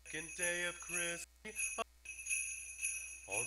second day of Christmas. On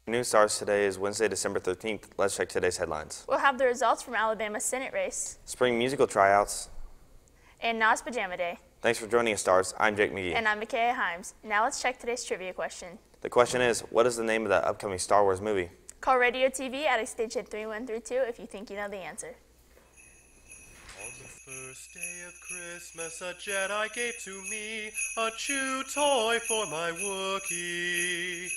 News Stars today is Wednesday, December 13th. Let's check today's headlines. We'll have the results from Alabama's Senate race. Spring musical tryouts. And Nas Pajama Day. Thanks for joining us, Stars. I'm Jake McGee. And I'm Micaiah Himes. Now let's check today's trivia question. The question is, what is the name of the upcoming Star Wars movie? Call Radio TV at extension 3132 if you think you know the answer. On the first day of Christmas, a Jedi gave to me a chew toy for my Wookiee.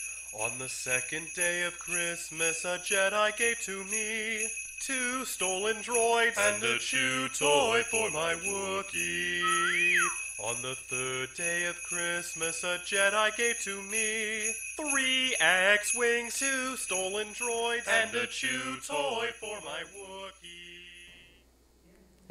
On the second day of Christmas, a Jedi gave to me 2 stolen droids and a chew toy for my Wookiee. On the third day of Christmas, a Jedi gave to me 3 X-Wings, 2 stolen droids, and a chew toy for my Wookiee.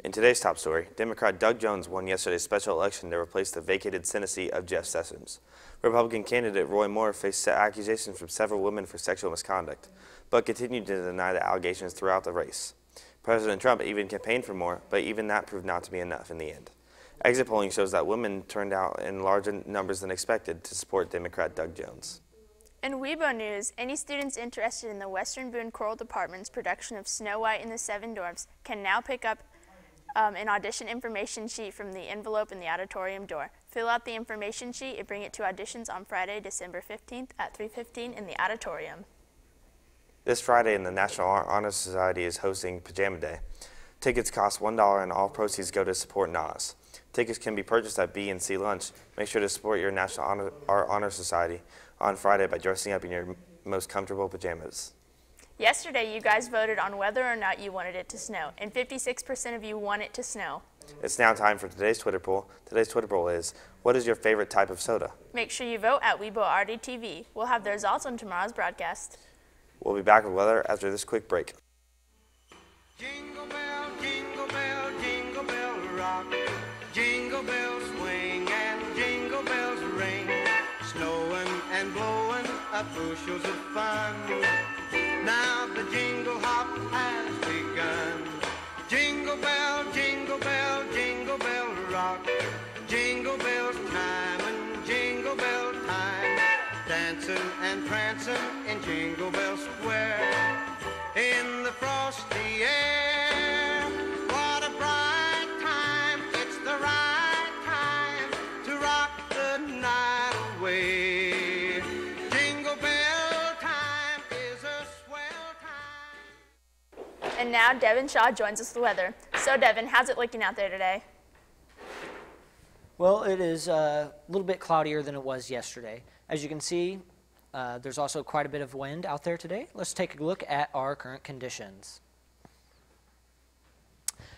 In today's top story, Democrat Doug Jones won yesterday's special election to replace the vacated Senate seat of Jeff Sessions. Republican candidate Roy Moore faced accusations from several women for sexual misconduct, but continued to deny the allegations throughout the race. President Trump even campaigned for Moore, but even that proved not to be enough in the end. Exit polling shows that women turned out in larger numbers than expected to support Democrat Doug Jones. In Weibo news, any students interested in the Western Boone Choral Department's production of Snow White and the Seven Dwarfs can now pick up an audition information sheet from the envelope in the auditorium door. Fill out the information sheet and bring it to auditions on Friday, December 15th at 3:15 in the auditorium. This Friday, the National Honor Society is hosting Pajama Day. Tickets cost $1 and all proceeds go to support NAS. Tickets can be purchased at B and C Lunch. Make sure to support your National Honor Society on Friday by dressing up in your most comfortable pajamas. Yesterday, you guys voted on whether or not you wanted it to snow, and 56% of you want it to snow. It's now time for today's Twitter poll. Today's Twitter poll is, what is your favorite type of soda? Make sure you vote at WeBoRDTV. We'll have the results on tomorrow's broadcast. We'll be back with weather after this quick break. Jingle bell, jingle bell rock. Jingle bells swing and jingle bells ring. Snowing and blowing up bushels of fun. Now the jingle hop has begun. Jingle bell, jingle bell, jingle bell rock. Jingle bells time and jingle bell time. Dancing and prancing in Jingle Bell Square. In the frosty air, what a bright time. It's the right time to rock the night away. Jingle bell time is a swell time. And now Devin Shaw joins us with the weather. So Devin, how's it looking out there today? Well, it is a little bit cloudier than it was yesterday. As you can see, there's also quite a bit of wind out there today. Let's take a look at our current conditions.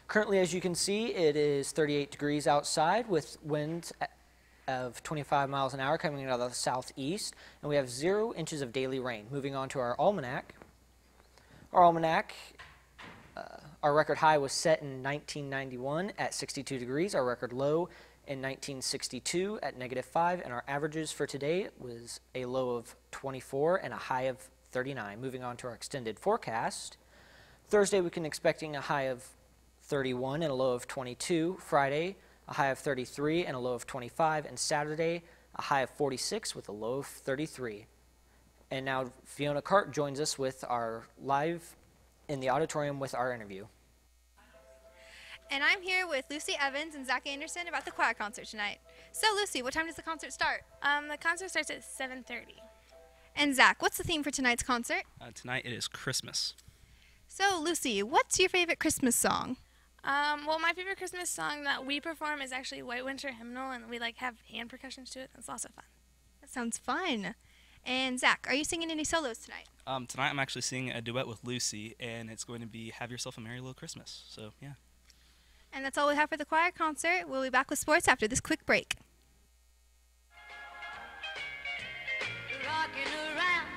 Currently, as you can see, it is 38 degrees outside with winds of 25 miles an hour coming out of the southeast, and we have 0 inches of daily rain. Moving on to our almanac. Our almanac, our record high was set in 1991 at 62 degrees. Our record low in 1962 at -5, and our averages for today was a low of 24 and a high of 39. Moving on to our extended forecast. Thursday we can expecting a high of 31 and a low of 22. Friday a high of 33 and a low of 25, and Saturday a high of 46 with a low of 33. And now Fiona Cart joins us with our live in the auditorium with our interview. And I'm here with Lucy Evans and Zach Anderson about the choir concert tonight. So Lucy, what time does the concert start? The concert starts at 7:30. And Zach, what's the theme for tonight's concert? Tonight it is Christmas. So Lucy, what's your favorite Christmas song? Well, my favorite Christmas song that we perform is actually White Winter Hymnal, and we have hand percussions to it. It's also fun. That sounds fun. And Zach, are you singing any solos tonight? Tonight I'm actually singing a duet with Lucy, and it's going to be Have Yourself a Merry Little Christmas. So, yeah. And that's all we have for the choir concert. We'll be back with sports after this quick break. Rocking around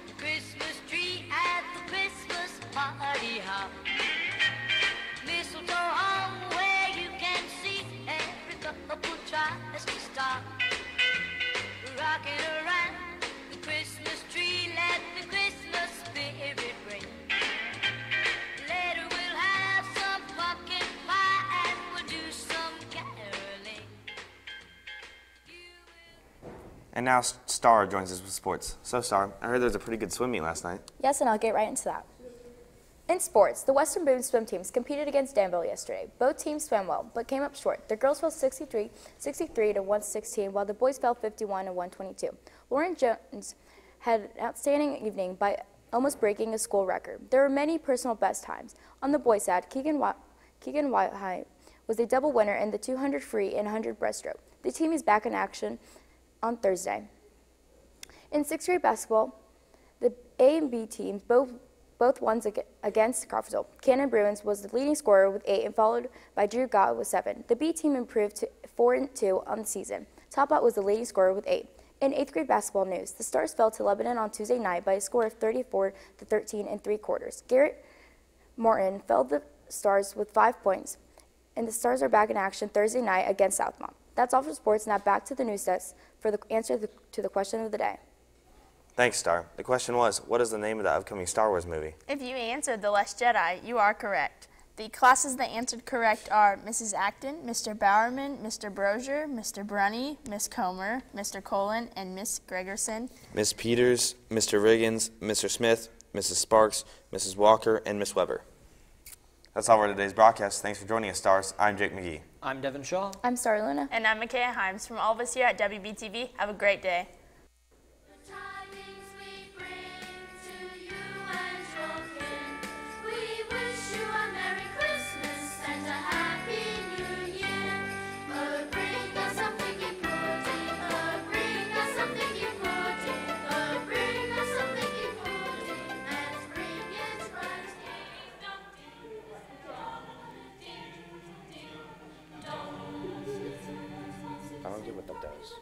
the Christmas tree at the Christmas party hop. Mistletoe hung where you can see every couple tries to stop. Rocking around the Christmas tree, let the Christmas spirit ring. Later we'll have some pumpkin pie and we'll do some caroling. And now Star joins us with sports. So Star, I heard there was a pretty good swim meet last night. Yes, and I'll get right into that. In sports, the Western Boone swim teams competed against Danville yesterday. Both teams swam well, but came up short. The girls fell 63 to 116, while the boys fell 51 to 122. Lauren Jones had an outstanding evening by almost breaking a school record. There were many personal best times. On the boys' side, Keegan Whitehigh was a double winner in the 200 free and 100 breaststroke. The team is back in action on Thursday. In sixth grade basketball, the A and B teams both won against Crawfordsville. Cannon Bruins was the leading scorer with 8 and followed by Drew Gott with 7. The B team improved to 4-2 on the season. Topat was the leading scorer with 8. In 8th grade basketball news, the Stars fell to Lebanon on Tuesday night by a score of 34-13 in 3 quarters. Garrett Morton felled the Stars with 5 points, and the Stars are back in action Thursday night against Southmont. That's all for sports. Now back to the news desk for the answer to the question of the day. Thanks, Star. The question was, what is the name of the upcoming Star Wars movie? If you answered The Last Jedi, you are correct. The classes that answered correct are Mrs. Acton, Mr. Bowerman, Mr. Brozier, Mr. Brunny, Miss Comer, Mr. Colin, and Miss Gregerson. Miss Peters, Mr. Riggins, Mr. Smith, Mrs. Sparks, Mrs. Walker, and Miss Weber. That's all for today's broadcast. Thanks for joining us, Stars. I'm Jake McGee. I'm Devin Shaw. I'm Star Luna. And I'm Micaiah Himes. From all of us here at WBTV, have a great day. Something important. wonder what that does.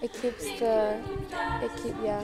It keeps yeah.